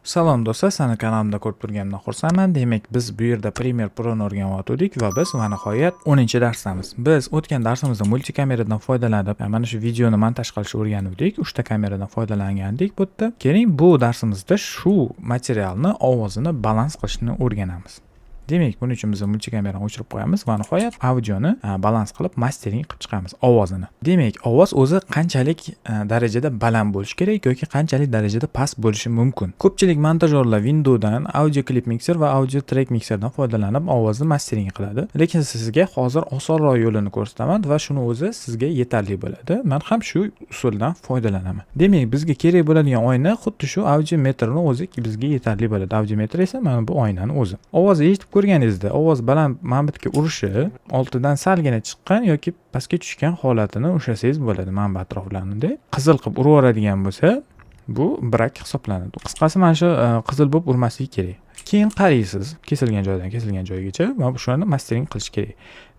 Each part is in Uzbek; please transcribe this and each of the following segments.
Salom do'stlar, sizlarni kanalimda ko'rib turganimdan xursandman. Demak, biz bu yerda Premiere Pro'ni o'rganyotgandik va biz va nihoyat 10-darsdamiz. Biz o'tgan darsimizda multikameradan foydalanib, mana shu videoni montaj qilishni o'rgandik. 3 ta kameradan foydalangandik bu yerda. Keling, bu darsimizda shu materialni ovozini balans qilishni o'rganamiz. Demak, buning uchun biz multikamerani o'chirib qo'yamiz va nihoyat audioni balans qilib mastering qilib chiqamiz ovozini. Demak, ovoz o'zi qanchalik darajada baland bo'lishi kerak yoki qanchalik darajada past bo'lishi mumkin. Ko'pchilik montajyorlar Windowsdan audio clip mixer va audio track mixerdan foydalanib ovozni mastering qiladi. Lekin sizga hozir osonroq yo'lini ko'rsataman va shuni o'zi sizga yetarli bo'ladi. Men ham shu usuldan foydalanaman. Demak, bizga kerak bo'ladigan oyna xuddi shu audio metrni o'zi bizga yetarli bo'ladi. Audio metr esa mana bu oynani o'zi. Ovozni eshitib ko'rganingizda ovoz baland manbitga urishi oltidan salgina chiqqan yoki pastga tushgan holatini ushlasangiz bo'ladi. Manba atroflarida qizil qilib uraveradigan bo'lsa, bu brak hisoblanadi. Qisqasi mana shu qizil bo'lib urmasligi kerak. Keyin qaraysiz, kesilgan joydan kesilgan joygacha va shuni mastering qilish kerak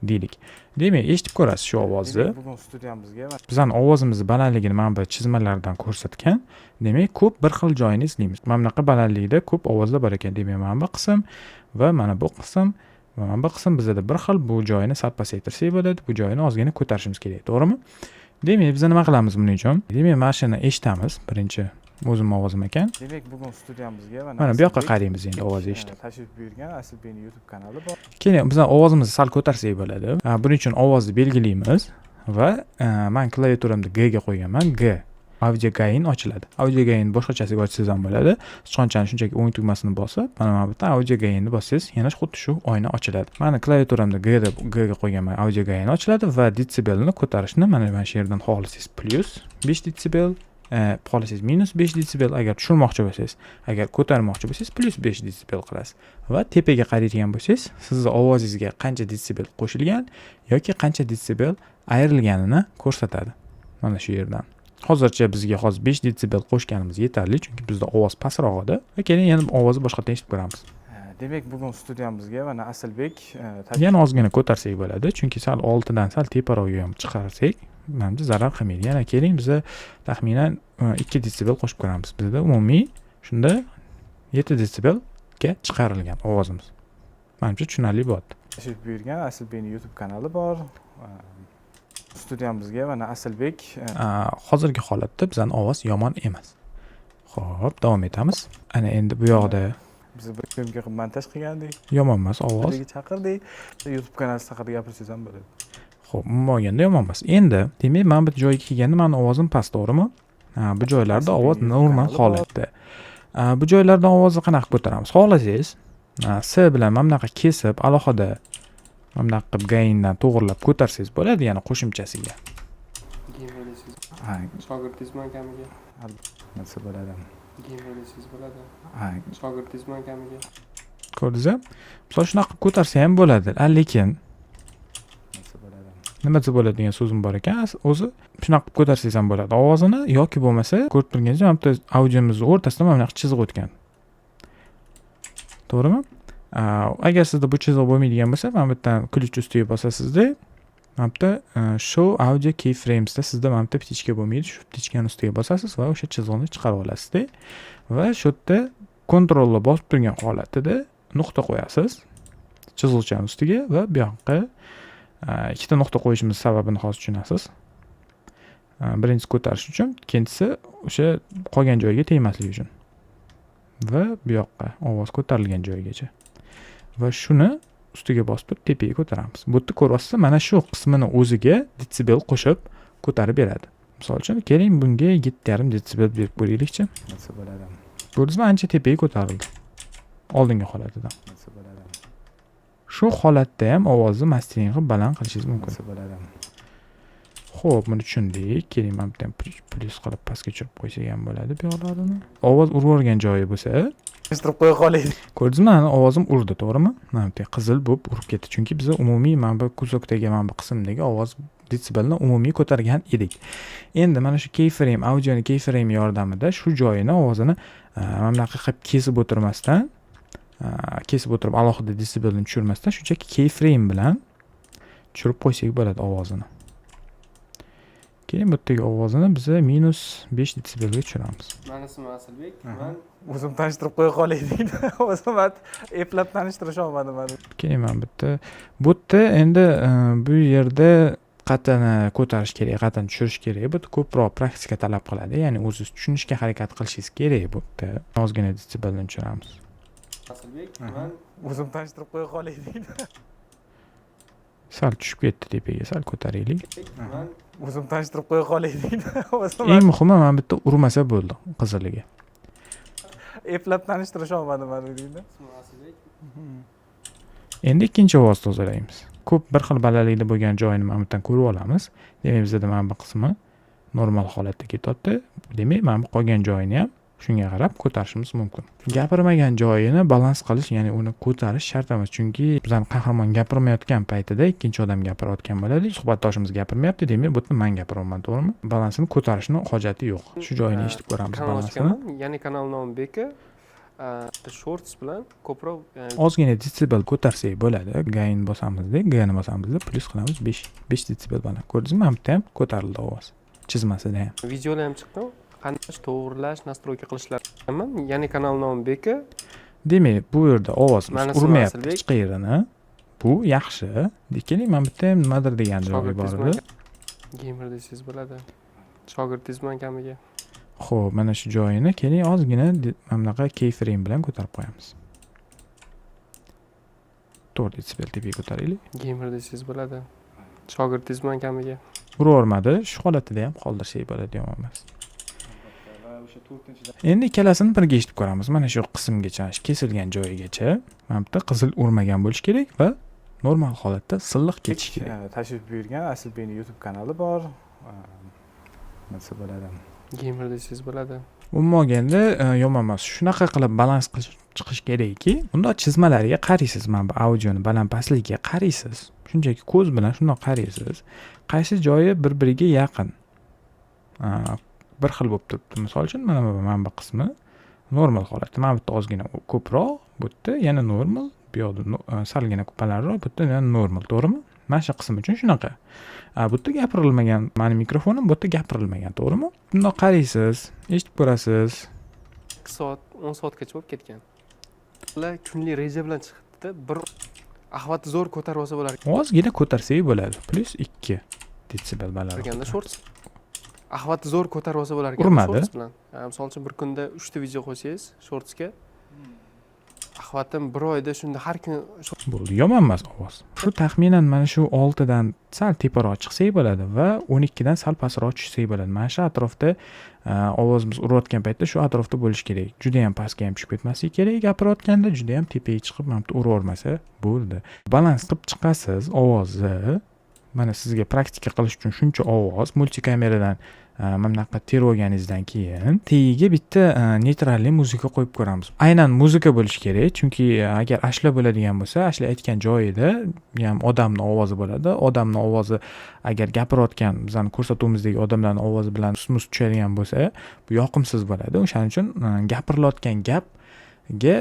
deylik. Demak, eshitib ko'rasiz shu ovozni. Bugun studiyamizga Bizning ovozimiz balandligini mana bu chizmalardan ko'rsatgan. Demak, ko'p bir xil joyini izlaymiz. Mana bunaqa balandlikda ko'p ovozlar bor ekan. Demak, mana bu qism va mana bu qism va mana bu qism bizda bir xil. Bu joyini sal pasaytirsak bo'ladi. Bu joyini ozgina ko'tarishimiz kerak, to'g'rimi? Demak, biz nima qilamiz buning uchun? Demak, mana shuni eshitamiz. Birinchi o'zim ovozim ekan. demak bugun studiyamizga Mana bu yoqqa qaraymiz endi ovoz eshitib. tashrif buyurgan Asilbekning YouTube kanali bor. Keling, biz ovozimizni sal ko'tarsak bo'ladi. Buning uchun ovozni belgilaymiz va men klaviaturamda G ga qo'yganman. G audio gain ochiladi. Audio gain boshqachasiga ochsangiz ham bo'ladi. Sichqonchani shunchaki o'ng tugmasini bosib, mana bu yerdan audio gainni bossangiz, yana xuddi shu oyna ochiladi. Mana klaviaturamda G ga qo'yganman, audio gain ochiladi va detsibelni ko'tarishni mana shu yerdan xohlasangiz plus 5 detsibel, xohlasangiz minus 5 detsibel, agar tushirmoqchi bo'lsangiz, agar ko'tarmoqchi bo'lsangiz plus 5 detsibel qilasiz. Va tepaga qaraydigan bo'lsangiz, sizning ovozingizga qancha detsibel qo'shilgan yoki qancha detsibel ayrilganini ko'rsatadi. Mana shu yerdan. Hozircha bizga hozir 5 detsibel qo'shganimiz yetarli, chunki bizda ovoz pastroq edi. Va keling yana ovozni boshqadan eshitib ko'ramiz. Demak bugun studiyamizga mana Asilbek Yana ozgina ko'tarsak bo'ladi, chunki sal oltidan sal teparoqga ham chiqarsak, menimcha zarar qilmaydi. Yana keling biz taxminan 2 detsibel qo'shib ko'ramiz. Bizda umumiy shunda 7 detsibelga chiqarilgan ovozimiz. Menimcha tushunarli bo'ladi. tashrif buyurgan Asilbekning YouTube kanali bor. Studiyamizga mana Asilbek Hozirgi holatda bizning ovoz yomon emas. Xo'p, davom etamiz. Ana endi bu yoqda biz bir filmga montaj qilgandik. yomon emas ovoz. Bizga chaqirdik. YouTube kanali haqida gapirsangiz ham bo'ladi. Xo'p, umuman olganda yomon emas. Endi, demak, men bu joyga kelganda meni ovozim past, to'g'rimi? Bu joylarda ovoz normal holatda. Bu joylarda ovozni qanaqa ko'taramiz? Xohlasangiz, S bilan mana bunaqa kesib, alohida mana bunaqa qilib gaindan to'g'rilab ko'tarsangiz bo'ladi, yana qo'shimchasiga. Ha, Shogirdingizmi akamiga? nima bo'ladi? Gimnaziyasiz bo'ladi. Ha, Shogirdingizmi akamiga? Ko'rdingizmi? Misol shunaqa ko'tarsa ham bo'ladi, lekin nima bo'ladi? nima bo'ladi degan so'zim bor ekan. O'zi shunaqa ko'tarsangiz ham bo'ladi ovozini, yoki bo'lmasa ko'rib turganingizdek, mana bu audiomizni o'rtasida mana bunaqa chiziq o'tgan. To'g'rimi? Agar sizda bu chiziq bo'lmaydigan bo'lsa, mana bu yerdan ключ ustiga bosasizda, mana bu yerda show audio keyframesda sizda mana bu yerda ptichka bo'lmaydi, shu ptichkani ustiga bosasiz va o'sha chiziqni chiqarib olasizda va shu yerda kontrolni bosib turgan holatida nuqta qo'yasiz chiziqchani ustiga va bu yoqqa ikkita nuqta qo'yishimiz sababini hozir tushunasiz. Birinchisi ko'tarish uchun, ikkinchisi o'sha qolgan joyiga tegmasligi uchun. Va bu yoqqa ovoz ko'tarilgan joyigacha. Va shuni ustiga bosib turib tepaga ko'taramiz. Bu yerda ko'ryapsiz, mana shu qismini o'ziga detsibel qo'shib ko'tarib beradi. Misol uchun, keling bunga 7,5 detsibel berib ko'raylikchi. Nima bo'ladi? Ko'rdingizmi, ancha tepaga ko'tarildi. Oldingi holatidan. Nima bo'ladi? Shu holatda ham ovozni mastering qilib baland qilishingiz mumkin. Nima bo'ladi? Xo'p, buni tushundik. Keling, mana bu yerdan plus qilib pastga tushirib qo'ysak ham bo'ladi bu yoqlarini. Ovoz urib joyi bo'lsa, Kestirib qo'ya qolaylik. ko'rdingizmi, mana ovozim urdi, to'g'rimi? Mana bu qizil bo'lib urib ketdi. Chunki biz umumiy mana bu kuzokdagi mana bu qismdagi ovoz detsibelni umumiy ko'targan edik. Endi mana shu keyframe, audioni keyframe yordamida shu joyini ovozini mana bunaqa qilib kesib o'tirmasdan, kesib o'tirib alohida detsibelni tushirmasdan, shunchaki keyframe bilan tushirib qo'ysak bo'ladi ovozini. Keyin bu yerdagi ovozini biz -5 desibelga tushiramiz. Mani ismim Asilbek. Aha. Men O'zim tanishtirib qo'ya qolay deydi. O'zim eplab tanishtirish olmadim mana. Keyin mana bu yerda endi bu yerda qat'ini ko'tarish kerak, qat'ini tushirish kerak. Bu yerda ko'proq praktika talab qiladi. Ya'ni o'zingiz tushunishga harakat qilishingiz kerak bu yerda. Ozgina desibelni tushiramiz. Asilbek. Aha. Men O'zim tanishtirib qo'ya qolay deydi. Sal tushib ketdi tepaga, sal ko'taraylik. men O'zim tanishtirib qo'ya qolay deydi. O'zim Eng muhimi mana bu yerda urmasa bo'ldi qiziliga. eplab tanishtirish olmadim mana deydi. ismim Asilbek. Endi ikkinchi ovoz tozalaymiz. Ko'p bir xil balandlikda bo'lgan joyini mana bu yerdan ko'rib olamiz. Demak, bizda mana bu qismi normal holatda ketyapti. Demak, mana bu qolgan joyini ham shunga qarab ko'tarishimiz mumkin. Gapirmagan joyini balans qilish, ya'ni uni ko'tarish shart emas, chunki bizning qahramon gapirmayotgan paytida ikkinchi odam gapirayotgan bo'ladi. Suhbatdoshimiz gapirmayapti, demak, bu yerda men gapiryapman, to'g'rimi? Balansini ko'tarishning hojati yo'q. Shu joyini eshitib ko'ramiz Kanal balansini. ochganman. Ya'ni kanal nomi Beka. Shorts bilan ko'proq Ozgina desibel ko'tarsak bo'ladi. Gain bosamizda, gain bosamizda plus qilamiz 5 desibel baland. Ko'rdingizmi? Mana bu yerda ham ko'tarildi ovoz. Chizmasida ham. videolar ham chiqqan. Qanday to'g'rilash, nastroyka qilishlar. Ya'ni kanal nomi Beka. Demak, bu yerda ovozimiz Mani ismim urmayapti Asilbek. hech qayerini. Bu yaxshi. Keling, mana bu yerda ham nimadir degan joyi bor edi. Gamer desangiz bo'ladi. Shogirdingizman kamiga. Xo'p, mana shu joyini keling ozgina mana bunaqa keyframe bilan ko'tarib qo'yamiz. 4 desibel tepaga ko'taraylik. Gamer desangiz bo'ladi. Shogirdingizman kamiga. Uravermadi, shu holatida ham qoldirsak bo'ladi, yomon emas. Va o'sha 4-chi Endi ikkalasini birga eshitib ko'ramiz. Mana shu qismgacha, kesilgan joyigacha. Mana bu yerda qizil urmagan bo'lish kerak va normal holatda silliq ketish kerak. tashrif buyurgan Asilbekning YouTube kanali bor. Nima bo'ladi? Gamer desangiz bo'ladi. Umuman olganda yomon emas. Shunaqa qilib balans qilib chiqish kerakki, bunda chizmalariga qaraysiz, mana bu audioni baland pastligiga qaraysiz. Shunchaki ko'z bilan shundoq qaraysiz. Qaysi joyi bir-biriga yaqin. Bir xil bo'lib turibdi. Misol uchun mana bu qismi normal holatda. Mana bu yerda ozgina ko'proq, bu yerda yana normal, bu yoqda salgina balandroq, bu yerda yana normal, to'g'rimi? Mana shu qism uchun shunaqa. Bu yerda gapirilmagan, mani mikrofonim bu yerda gapirilmagan, to'g'rimi? Bundoq qaraysiz, eshitib ko'rasiz. 2 soat, 10 soatgacha bo'lib ketgan. Ular kunlik reja bilan chiqibdi. Bir ahvati zo'r ko'tarib olsa bo'lar Ozgina ko'tarsak bo'ladi. Plus 2 desibel balandroq. ekanda shorts. Ahvati zo'r ko'tarib olsa bo'lar ekan Urmadi. shorts bilan. Misol uchun bir kunda 3 ta video qo'ysangiz shortsga ahvatim bir oyda shunda har kuni Bo'ldi, yomon emas ovoz. Shu taxminan mana shu 6 dan sal teparoq chiqsak bo'ladi va 12 dan sal pastroq tushsak bo'ladi. Mana shu atrofda ovozimiz urayotgan paytda shu atrofda bo'lish kerak. Juda ham pastga ham tushib ketmasligi kerak. Gapirayotganda juda ham tepaga chiqib, mana bu uravermasa bo'ldi. Balans qilib chiqasiz ovozni. Mana sizga praktika qilish uchun shuncha ovoz multikameradan mana bunaqa terganingizdan keyin tagiga bitta neytralli muzika qo'yib ko'ramiz. Aynan muzika bo'lishi kerak, chunki agar ashla bo'ladigan bo'lsa, ashla aytgan joyida ham odamning ovozi bo'ladi. Odamning ovozi agar gapirayotgan, bizning ko'rsatuvimizdagi odamlarning ovozi bilan mus tushadigan bo'lsa, bu yoqimsiz bo'ladi. O'shaning uchun gapirilayotgan gapga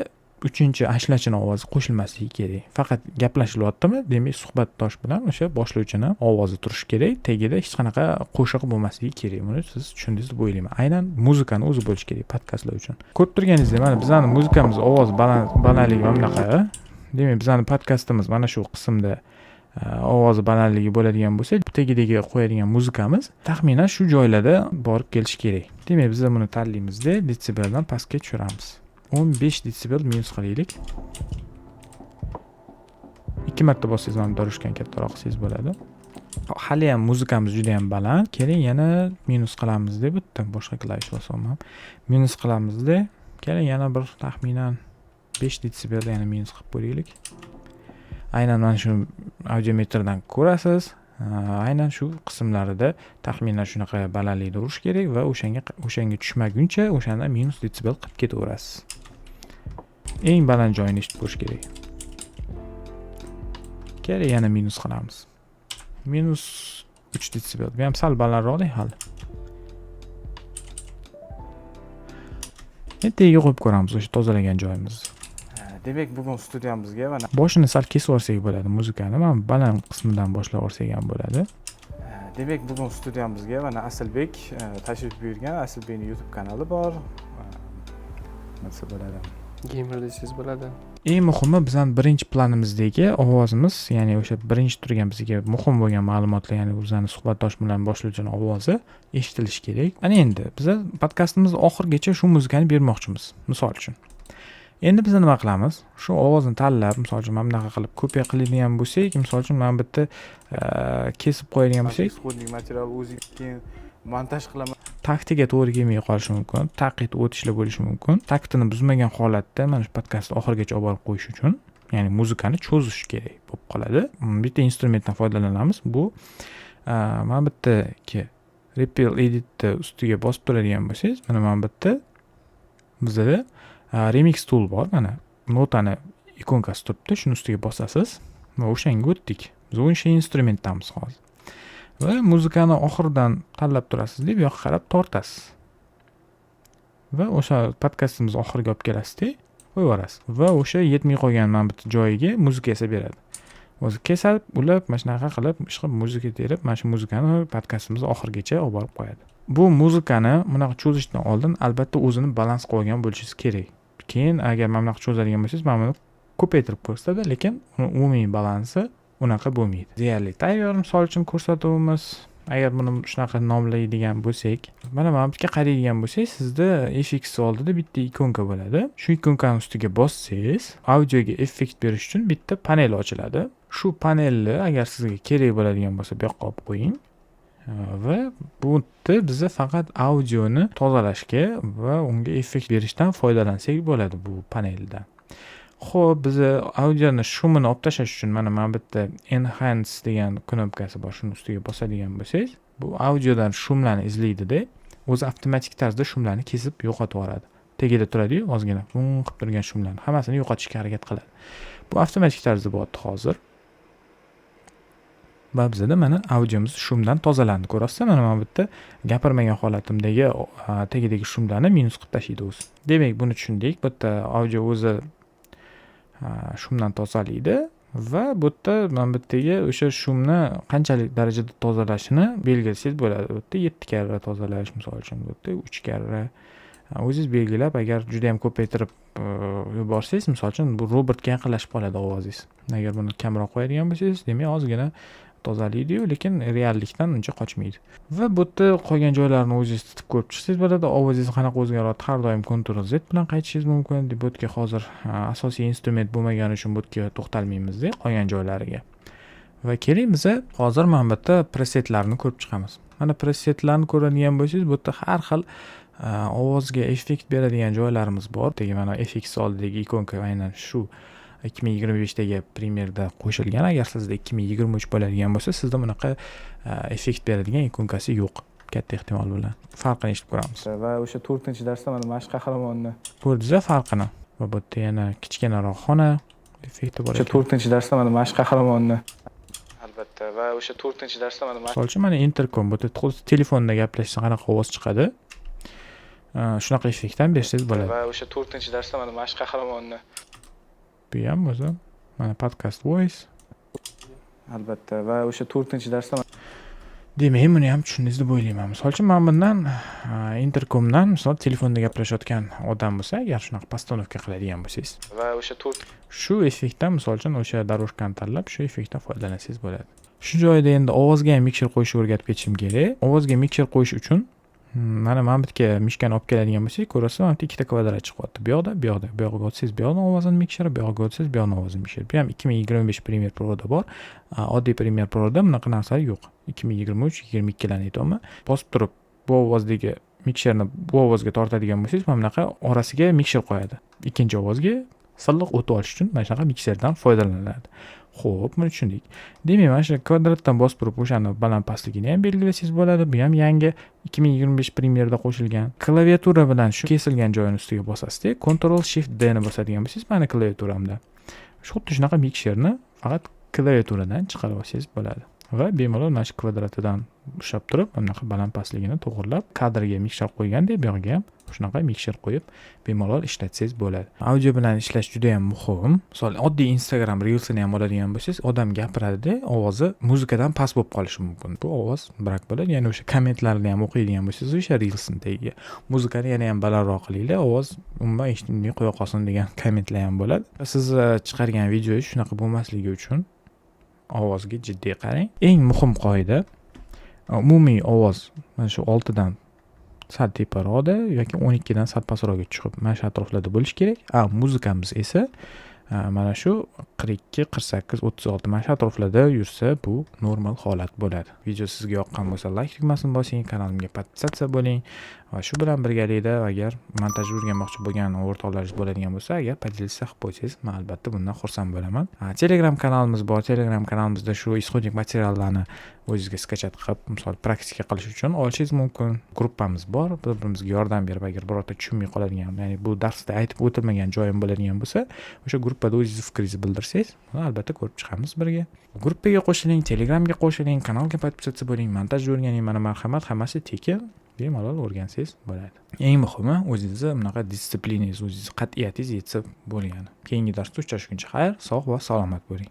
uchinchi ashlachini ovozi qo'shilmasligi kerak. Faqat gaplashilyaptimi, demak suhbatdosh bilan o'sha boshlovchini ovozi turishi kerak. Tagida hech qanaqa qo'shiq bo'lmasligi kerak. Buni siz tushundingiz deb o'ylayman. Aynan muzikani o'zi bo'lishi kerak podkastlar uchun. Ko'rib turganingizdek, mana bizning muzikamiz ovoz balandligi mana bunaqa. Demak, bizning podkastimiz mana shu qismda ovozi balandligi bo'ladigan bo'lsa, tagidagi qo'yadigan muzikamiz taxminan shu joylarda borib kelishi kerak. Demak, biz buni tanlaymizda desibeldan pastga tushiramiz. 15 desibel minus qilaylik. 2 marta bossangiz mana dorushkan kattaroq qilsangiz bo'ladi. Hali ham muzikamiz juda ham baland. Keling yana minus qilamiz deb bitta boshqa klavish bosaman ham. Minus qilamiz deb, keling yana bir taxminan 5 desibelda yana minus qilib qo'yaylik. Aynan mana shu audiometrdan ko'rasiz. Aynan shu qismlarida taxminan shunaqa balandlikda urish kerak va o'shanga tushmaguncha o'shanda minus desibel qilib ketaverasiz. Eng baland joyini eshitib ko'rish kerak. Kerak yana minus qilamiz. Minus 3 desibel. Bu ham sal balandroq hali. Endi tagiga qo'yib ko'ramiz o'sha tozalagan joyimizni. Demak, bugun studiyamizga mana Boshini sal kesib olsak bo'ladi muzikani. Mana baland qismidan boshlab olsak ham bo'ladi. Demak, bugun studiyamizga mana Asilbek tashrif buyurgan. Asilbekning YouTube kanali bor. Nima bo'ladi? Gamer desangiz bo'ladi. Eng muhimi bizning birinchi planimizdagi ovozimiz, ya'ni o'sha birinchi turgan bizga muhim bo'lgan ma'lumotlar, ya'ni o'zini suhbatdosh bilan boshlovchining ovozi eshitilishi kerak. Ana endi biz podkastimizni oxirigacha shu muzikani bermoqchimiz, misol uchun. Endi biz nima qilamiz? Shu ovozni tanlab, misol uchun mana bunaqa qilib kopiya qiladigan bo'lsak, misol uchun mana bitta kesib qo'yadigan bo'lsak, ixrodning material o'zi keyin montaj qilaman. taktiga to'g'ri kelmay qolishi mumkin, taqit o'tishlar bo'lishi mumkin. Taktini buzmagan holatda mana shu podkastni oxirigacha olib borib qo'yish uchun, ya'ni muzikani cho'zish kerak bo'lib qoladi. Bitta instrumentdan foydalanamiz. Bu mana bittaki repeal editni ustiga bosib turadigan bo'lsangiz, mana bitta bizda remix tool bor. Mana notani ikonkasi turibdi, shuni ustiga bosasiz va o'shanga o'tdik. Biz o'sha instrumentdamiz hozir. Va muzikani oxiridan tanlab turasiz deb bu yoqqa qarab tortasiz. Va o'sha podkastimizni oxiriga olib kelasiz-da, qo'yib yuborasiz. Va o'sha yetmay qolgan mana bitta joyiga muzika yasab beradi. O'zi kesib, ulab, mana shunaqa qilib, ishqib muzika terib, mana shu muzikani podkastimizni oxirigacha olib borib qo'yadi. Bu muzikani bunaqa cho'zishdan oldin albatta o'zini balans qilgan bo'lishingiz kerak. Keyin agar mana bunaqa cho'zadigan bo'lsangiz, mana buni ko'paytirib ko'rsatadi, lekin uni umumiy balansi unaqa bo'lmaydi. Deyarli tayyor misol uchun ko'rsatuvimiz. Agar buni shunaqa nomlaydigan bo'lsak, mana bu yerga qaraydigan bo'lsangiz, sizda FX oldida bitta ikonka bo'ladi. Shu ikonkani ustiga bossangiz, audioga effekt berish uchun bitta panel ochiladi. Shu panelni agar sizga kerak bo'ladigan bo'lsa, bu yoqqa olib qo'ying. Va bu yerda biz faqat audioni tozalashga va unga effekt berishdan foydalansak bo'ladi bu paneldan. Xo'p, biz audioni shumini olib tashlash uchun mana bitta enhance degan knopkasi bor. Shuni ustiga bosadigan bo'lsangiz, bu audiodan shumlarni izlaydi-da, o'zi avtomatik tarzda shumlarni kesib yo'qotib yuboradi. Tagida turadi-yu, ozgina qilib turgan shumlarni hammasini yo'qotishga harakat qiladi. Bu avtomatik tarzda bo'lyapti hozir. Va bizda mana audiomiz shumdan tozalandi. Ko'rasiz, mana bu yerda gapirmagan holatimdagi tagidagi shumlarni minus qilib tashlaydi o'zi. Demak, buni tushundik. Bu yerda audio o'zi shumdan tozalaydi va bu yerda mana bu yerdagi o'sha shumni qanchalik darajada tozalashini belgilasangiz bo'ladi. Bu yerda 7 karra tozalash, misol uchun bu yerda 3 karra o'zingiz belgilab, agar juda ham ko'paytirib yuborsangiz, misol uchun bu robotga yaqinlashib qoladi ovozingiz. Agar buni kamroq qo'yadigan bo'lsangiz, demak ozgina tozalaydi-yu, lekin reallikdan uncha qochmaydi. Va bu yerda qolgan joylarini o'zingiz titib ko'rib chiqsangiz bo'ladi. Ovozingiz qanaqa o'zgaradi, har doim Ctrl Z bilan qaytishingiz mumkin. Bu yerga hozir asosiy instrument bo'lmagani uchun bu yerga to'xtalmaymiz-da, qolgan joylariga. Va keling biz hozir mana bu yerda presetlarni ko'rib chiqamiz. Mana presetlarni ko'radigan bo'lsangiz, bu yerda har xil ovozga effekt beradigan joylarimiz bor. Mana FX oldidagi ikonka aynan shu 2025dagi Premiere'da qo'shilgan. Agar sizda 2023 bo'ladigan bo'lsa, sizda bunaqa effekt beradigan ikonkasi yo'q. Katta ehtimol bilan farqini eshitib ko'ramiz. Va o'sha 4-darsda mana mashq qahramonni ko'rdingiz farqini. Va bu yerda yana kichkinaroq xona effekti bor ekan. O'sha 4-darsda mana mashq qahramonni albatta va o'sha 4-darsda mana misol uchun mana interkom, bu yerda telefonda gaplashsa qanaqa ovoz chiqadi? Shunaqa effekt ham bersangiz bo'ladi. Va o'sha 4-darsda mana mashq qahramonni bu ham o'zi mana podcast voice albatta va o'sha 4-darsda demak, buni ham tushundingiz deb o'ylayman. Misol uchun men bundan interkomdan misol telefonda gaplashayotgan odam bo'lsa, agar shunaqa postanovka qiladigan bo'lsangiz va o'sha shu effektdan misol uchun o'sha doroshkani tanlab shu effektdan foydalansangiz bo'ladi. Shu joyda endi ovozga ham mikser qo'yishni o'rgatib ketishim kerak. Ovozga mikser qo'yish uchun mana bu yerga mishkani olib keladigan bo'lsak, ko'rasiz, mana ikkita kvadrat chiqyapti. Bu yoqda, bu yoqda. Bu yoqqa o'tsangiz, bu yoqning ovozini mikseri, bu yoqqa o'tsangiz, bu yoqning ovozini mikseri. Bu ham 2025 Premiere Pro'da bor. Oddiy Premiere Pro'da bunaqa narsalar yo'q. 2023-22 larni aytayapman. Bosib turib, bu ovozdagi mikserni bu ovozga tortadigan bo'lsangiz, mana bunaqa orasiga mikser qo'yadi. Ikkinchi ovozga silliq o'tib olish uchun mana shunaqa mikserdan foydalaniladi. Xo'p, buni tushundik. Demak, mana shu kvadratdan bosib turib o'shani baland pastligini ham belgilasangiz bo'ladi. Bu ham yangi 2025 Premiere'da qo'shilgan. Klaviatura bilan shu kesilgan joyini ustiga bosasiz-da, Ctrl Shift D ni bosadigan bo'lsangiz, mana klaviaturamda. Xuddi shunaqa mikserni faqat klaviaturadan chiqarib olsangiz bo'ladi. Va bemalol mana shu kvadratidan ushlab turib, bunaqa baland pastligini to'g'rilab, kadrga mikser qo'ygandek, bu yerga ham shunaqa mikser qo'yib bemalol ishlatsangiz bo'ladi. Audio bilan ishlash juda ham muhim. Misol oddiy Instagram Reels'ini ham oladigan bo'lsangiz, odam gapiradi, ovozi muzikadan past bo'lib qolishi mumkin. Bu ovoz brak bo'ladi. Ya'ni o'sha kommentlarni ham o'qiydigan bo'lsangiz, o'sha Reels'ning tagiga muzikani yana ham balandroq qilinglar, ovoz umuman eshitilmay qo'ya qolsin degan kommentlar ham bo'ladi. Siz chiqargan videoyingiz shunaqa bo'lmasligi uchun ovozga jiddiy qarang. Eng muhim qoida umumiy ovoz mana shu 6 dan sal teparoqda yoki 12 dan sal pastroqga chiqib mana shu atroflarda bo'lishi kerak. Muzikamiz esa mana shu 42, 48, 36 mana shu atroflarda yursa bu normal holat bo'ladi. Video sizga yoqqan bo'lsa like tugmasini bosing, kanalimga podpisatsiya bo'ling va shu bilan birgalikda agar montaj o'rganmoqchi bo'lgan o'rtoqlaringiz bo'ladigan bo'lsa, agar поделиться qilib qo'ysangiz, men albatta bundan xursand bo'laman. Telegram kanalimiz bor. Telegram kanalimizda shu исходник materiallarni o'zingizga skachat qilib, misol praktika qilish uchun olishingiz mumkin. Gruppamiz bor. Bir-birimizga yordam berib, agar birorta tushunmay qoladigan, ya'ni bu darsda aytib o'tilmagan joyim bo'ladigan bo'lsa, o'sha gruppada o'zingiz fikringizni bildirsangiz, buni albatta ko'rib chiqamiz birga. Gruppaga qo'shiling, Telegramga qo'shiling, kanalga podpisatsiya bo'ling, montaj o'rganing, mana marhamat, hammasi tekin. Bemalol o'rgansangiz bo'ladi. Eng muhimi o'zingizni bunaqa disiplinangiz, o'zingizni qat'iyatingiz yetsa bo'lgani. Keyingi darsda uchrashguncha xayr, sog' va salomat bo'ling.